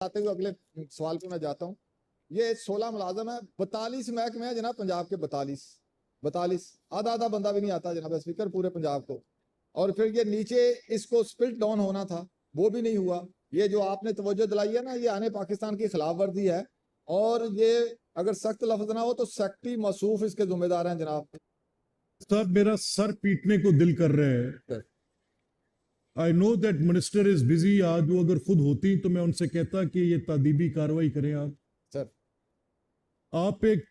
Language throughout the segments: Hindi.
आते हुए अगले सवाल पे मैं जाता हूँ। ये 16 मुलाजम है, 42 महकमे है जनाब पंजाब के, 42 आधा आधा बंदा भी नहीं आता जनाब स्पीकर पूरे पंजाब को। और फिर ये नीचे इसको स्प्लिट डाउन होना था, वो भी नहीं हुआ। ये जो आपने तवज्जो दिलाई है ना, ये आने पाकिस्तान की खिलाफ वर्जी है। और ये अगर सख्त लफ्ज ना हो तो सेक्रेटरी मसूफ इसके जिम्मेदार हैं जनाब। साहब मेरा सर पीटने को दिल कर रहा है। I know that minister is busy. आज वो अगर खुद होती तो मैं उनसे कहता कि ये तादीबी कार्रवाई करें। सर आप एक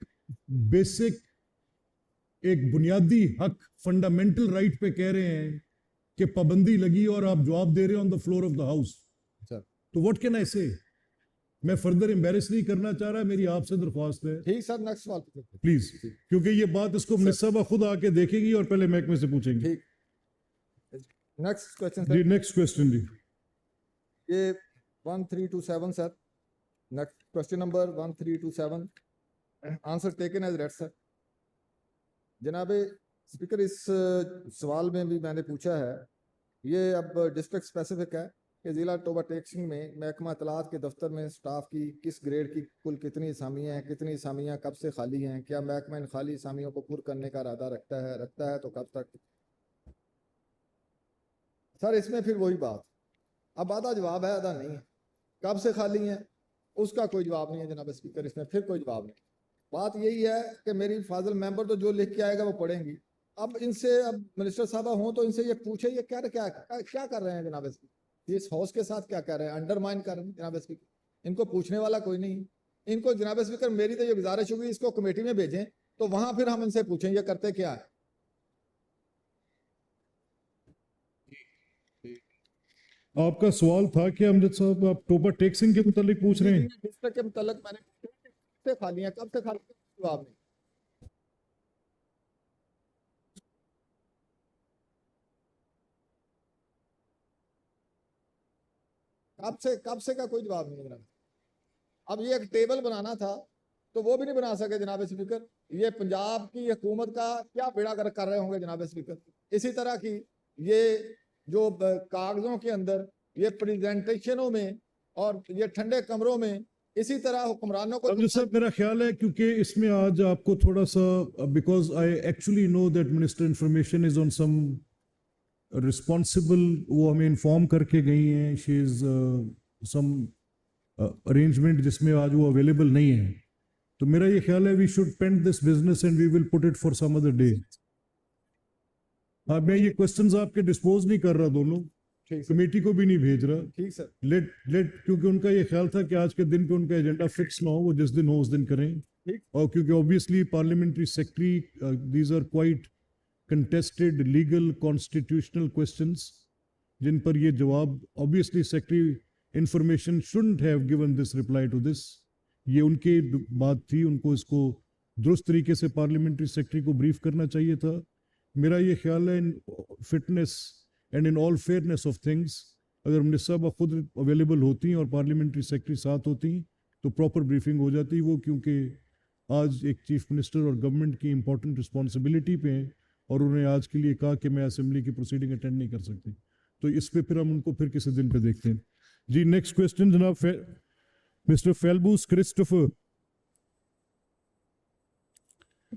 बेसिक, एक बुनियादी हक, फंडामेंटल राइट पे कह रहे हैं कि पाबंदी लगी और आप जवाब दे रहे हो on the floor of the house. Sir तो व्हाट कैन आई से? मैं फर्दर एम्बेरस नहीं करना चाह रहा, मेरी आपसे दरख्वास्त है ठीक सर, नेक्स्ट सवाल प्लीज, क्योंकि ये बात इसको मिनिस्टर खुद आके देखेगी और पहले महकमे से पूछेंगे। ठीक, नेक्स्ट क्वेश्चन जी, सर। नेक्स्ट क्वेश्चन जी। ये 1327 sir, next question number 1327, answer taken as read sir. जनाब स्पीकर, इस सवाल में भी मैंने पूछा है, ये अब डिस्ट्रिक्ट स्पेसिफिक है कि ज़िला टोबा टेक्सिंग में महकमा इत्तलात के दफ्तर में स्टाफ की किस ग्रेड की कुल कितनी असामियाँ हैं, कितनी असामियाँ कब से खाली हैं, क्या महकमा इन खाली असामियों को पूरा करने का इरादा रखता है तो कब तक? सर इसमें फिर वही बात, अब आधा जवाब है आधा नहीं है। कब से खाली हैं उसका कोई जवाब नहीं है जनाब स्पीकर, इसमें फिर कोई जवाब नहीं। बात यही है कि मेरी फाजिल मेंबर तो जो लिख के आएगा वो पढ़ेंगी। अब इनसे, अब मिनिस्टर साहब हों तो इनसे ये पूछे ये क्या क्या क्या कर रहे हैं जनाब स्पीकर, ये इस हाउस के साथ क्या कर रहे हैं, अंडरमाइन कर रहे हैं जनाब स्पीकर। इनको पूछने वाला कोई नहीं। इनको जनाब स्पीकर मेरी तो ये गुजारिश होगी, इसको कमेटी में भेजें तो वहां फिर हम इनसे पूछें ये करते क्या है। आपका सवाल था कि अमजद साहब, आप टोबा टैक्सिंग के मुतालिक पूछ रहे हैं? डिस्ट्रिक्ट के मुतालिक मैंने पूछा, खाली है कब से खाली, जवाब नहीं। कब से का कोई जवाब नहीं है। अब ये एक टेबल बनाना था तो वो भी नहीं बना सके जनाब स्पीकर। ये पंजाब की हुकूमत का क्या बेड़ा गर्क कर रहे होंगे जनाब स्पीकर। इसी तरह की ये जो कागजों के अंदर, ये प्रेजेंटेशनों में और ये ठंडे कमरों में इसी तरह हुक्मरानों को। अब जो सर मेरा ख्याल है, क्योंकि इसमें आज आपको थोड़ा सा, because I actually know that minister information is on some responsible, वो हमें इन्फॉर्म करके गई हैं, शी इज सम अरेंजमेंट जिसमें आज वो अवेलेबल नहीं है। तो मेरा ये ख्याल है we should pend this business and we will put it for some other day. हाँ, मैं ये क्वेश्चंस आपके डिस्पोज नहीं कर रहा, दोनों कमेटी को भी नहीं भेज रहा। ठीक सर, लेट क्योंकि उनका ये ख्याल था कि आज के दिन पे उनका एजेंडा फिक्स ना हो, वो जिस दिन हो उस दिन करें। और क्योंकि obviously parliamentary secretary, these are quite contested legal constitutional questions जिन पर ये जवाब, obviously secretary information shouldn't have given this reply to this. ये उनकी बात थी, उनको इसको दुरुस्त तरीके से पार्लियामेंट्री सेक्रेटरी को ब्रीफ करना चाहिए था। मेरा ये ख्याल है, इन fitness and in all fairness of things, अगर मिनिस्टर साहब खुद अवेलेबल होती और पार्लियामेंट्री सेक्रेटरी साथ होती तो प्रॉपर ब्रीफिंग हो जाती। वो क्योंकि आज एक चीफ मिनिस्टर और गवर्नमेंट की इंपॉर्टेंट रिस्पॉन्सिबिलिटी पे हैं और उन्होंने आज के लिए कहा कि मैं असेंबली की प्रोसीडिंग अटेंड नहीं कर सकती, तो इस पे फिर हम उनको फिर किसी दिन पे देखते हैं। जी, नेक्स्ट क्वेश्चन जनाब मिस्टर फेल्बूस क्रिस्टोफर।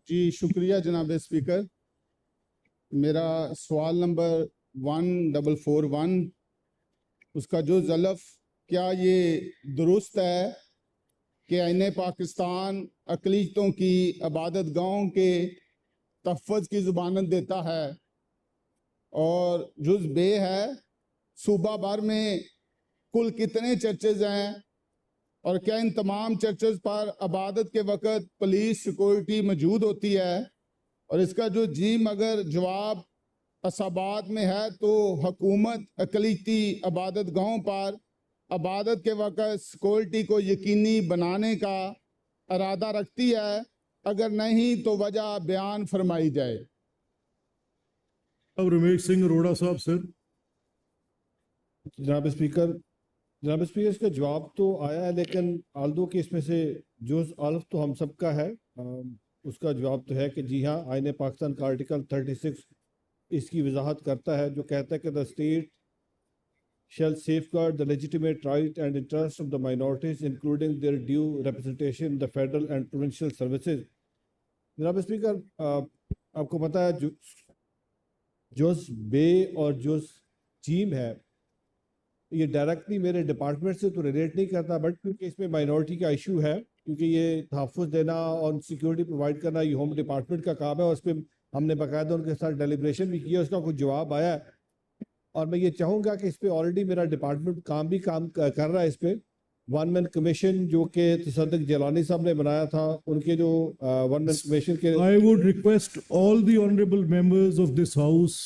जी शुक्रिया जनाब स्पीकर। मेरा सवाल नंबर 1441, उसका जो ज़लफ़, क्या ये दुरुस्त है कि आईने पाकिस्तान अक़लीतों की इबादत गाहों के तहफ़्फ़ुज़ की ज़मानत देता है, और जुज़ बे है सूबा भर में कुल कितने चर्चेज़ हैं, और क्या इन तमाम चर्चेज़ पर इबादत के वक़्त पुलिस सिक्योरिटी मौजूद होती है? और इसका जो जी मगर जवाब असाबाद में है तो हुकूमत अक़लीती इबादत गाहों पर इबादत के वक़्त सिक्योरिटी को यकीनी बनाने का इरादा रखती है? अगर नहीं तो वजह बयान फरमाई जाए। अब रमेश सिंह अरोड़ा साहब सर। जनाब स्पीकर, इसका जवाब तो आया है, लेकिन आल्दो कि इसमें से जुज़ अल्फ तो हम सबका है, उसका जवाब तो है कि जी हाँ, आईने पाकिस्तान का आर्टिकल 36 इसकी वजाहत करता है, जो कहता है कि the state shall safeguard the legitimate right and interest of the minorities, including their due representation in the federal and provincial services. जनाब स्पीकर, आपको पता है जोस बे और जोस जीम है, ये डायरेक्टली मेरे डिपार्टमेंट से तो रिलेट नहीं करता, बट क्योंकि इसमें माइनॉरिटी का इशू है, क्योंकि ये तहफ़्फ़ुज़ देना और सिक्योरिटी प्रोवाइड करना ये होम डिपार्टमेंट का काम है, और उस पर हमने बाकायदा उनके साथ डेलिब्रेशन भी किया, उसका कुछ जवाब आया है। और मैं ये चाहूँगा कि इस पर ऑलरेडी मेरा डिपार्टमेंट काम कर रहा है। इस पर वन मैन कमीशन जो कि तसद्दुक़ जिलानी साहब ने बनाया था, उनके जो वन मैन कमीशन के I would request all the honorable members of this house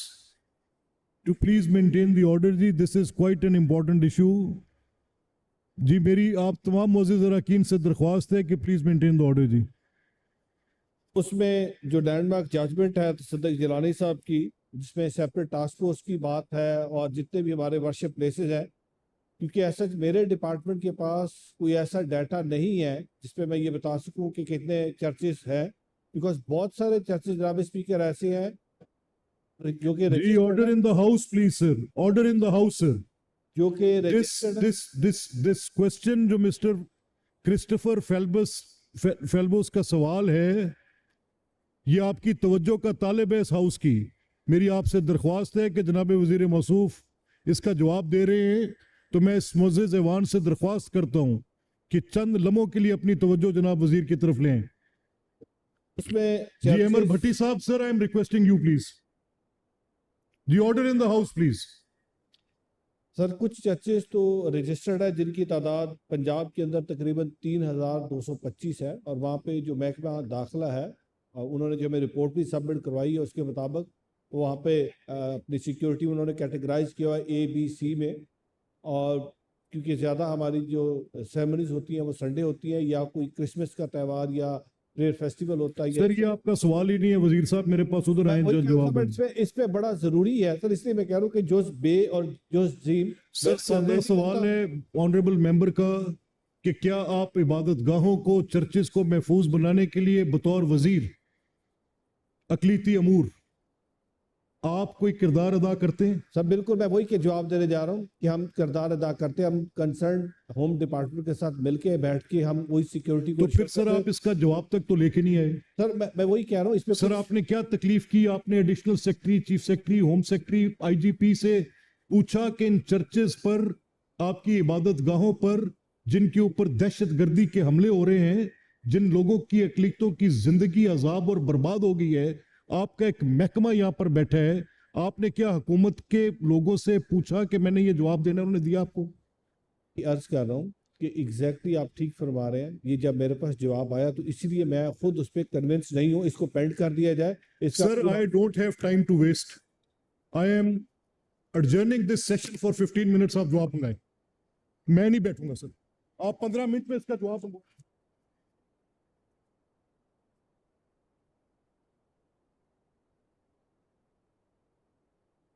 to please maintain the order जी, this is quite an important issue जी। मेरी आप तमाम मोअज़्ज़िज़ अरकान से दरख्वास्त है कि प्लीज मेंटेन द ऑर्डर जी। उसमें जो लैंडमार्क जजमेंट है तसद्दुक़ जिलानी साहब की, जिसमें सेपरेट टास्क फोर्स की बात है और जितने भी हमारे वर्शिप प्लेसेस हैं, क्योंकि ऐसा मेरे डिपार्टमेंट के पास कोई ऐसा डाटा नहीं है जिसपे मैं ये बता सकूं कि कितने चर्चेस हैं, बिकॉज बहुत सारे चर्चेस जनाब स्पीकर ऐसे हैं जो कि जी, order in the house please sir, order in the house sir. जो कि दिस क्वेश्चन जो मिस्टर क्रिस्टोफर फेल्बोस का सवाल है, ये आपकी तवज्जो का तालिब है इस हाउस की। मेरी आपसे दरख्वास्त है कि जनाब वजीर मौसूफ इसका जवाब दे रहे हैं, तो मैं इस मुअज़्ज़िज़ ऐवान से दरख्वास्त करता हूं कि चंद लम्हों के लिए अपनी तवज्जो जनाब वजीर की तरफ लें। उसमें जी अमर भट्टी साहब, sir I am requesting you please, the order in the house please. Sir कुछ चर्चेस तो रजिस्टर्ड है जिनकी तादाद पंजाब के अंदर तकरीबन 3225 है, और वहाँ पे जो महकमा दाखिला है उन्होंने जो हमें रिपोर्ट भी सबमिट करवाई है, उसके मुताबिक वहाँ पे अपनी सिक्योरिटी उन्होंने कैटेगराइज किया है ABC में। और क्योंकि ज़्यादा हमारी जो सेरेमनीज होती हैं वो संडे होती हैं, या कोई क्रिसमस का त्यौहार या प्रेयर फेस्टिवल होता है। सर ये आपका सवाल ही नहीं है वजीर साहब, मेरे पास उधर आए जो जवाब है। इस पे बड़ा जरूरी है सर, इसलिए मैं कह रहा हूँ कि जोस बे और जोस जीम। सर सादा सवाल है ऑनरेबल मेंबर का कि क्या आप इबादत गाहों को, चर्चेस को महफूज बनाने के लिए बतौर वजीर अकलीती अमूर आप कोई किरदार अदा करते हैं? सब बिल्कुल, मैं वही के जवाब देने जा रहा हूँ कि हम किरदार अदा करते हैं। हम कंसर्न होम डिपार्टमेंट के साथ मिलके बैठ के हम वही सिक्योरिटी को। तो फिर सर आप इसका जवाब तक तो लेके नहीं आए। सर मैं वही कह रहा हूँ, इसमें सर आपने क्या तकलीफ की? आपने additional secretary, chief secretary, home secretary, IGP से पूछा कि इन चर्चेस पर, आपकी इबादत गाहों पर जिनके ऊपर दहशत गर्दी के हमले हो रहे हैं, जिन लोगों की अकलीतों की जिंदगी अजाब और बर्बाद हो गई है, आपका एक महकमा यहाँ पर बैठा है, आपने क्या हुकूमत के लोगों से पूछा कि मैंने ये जवाब देना, उन्होंने दिया आपको? अर्ज कर रहा हूँ कि एग्जैक्टली आप ठीक फरमा रहे हैं। ये जब मेरे पास जवाब आया तो इसलिए मैं खुद उस पर कन्विंस नहीं हूँ, इसको पेंड कर दिया जाए। Sir I don't have time to waste, I am adjourning this session for 15 minutes. आप जवाब मंगाए, मैं नहीं बैठूंगा सर। आप 15 मिनट में इसका जवाब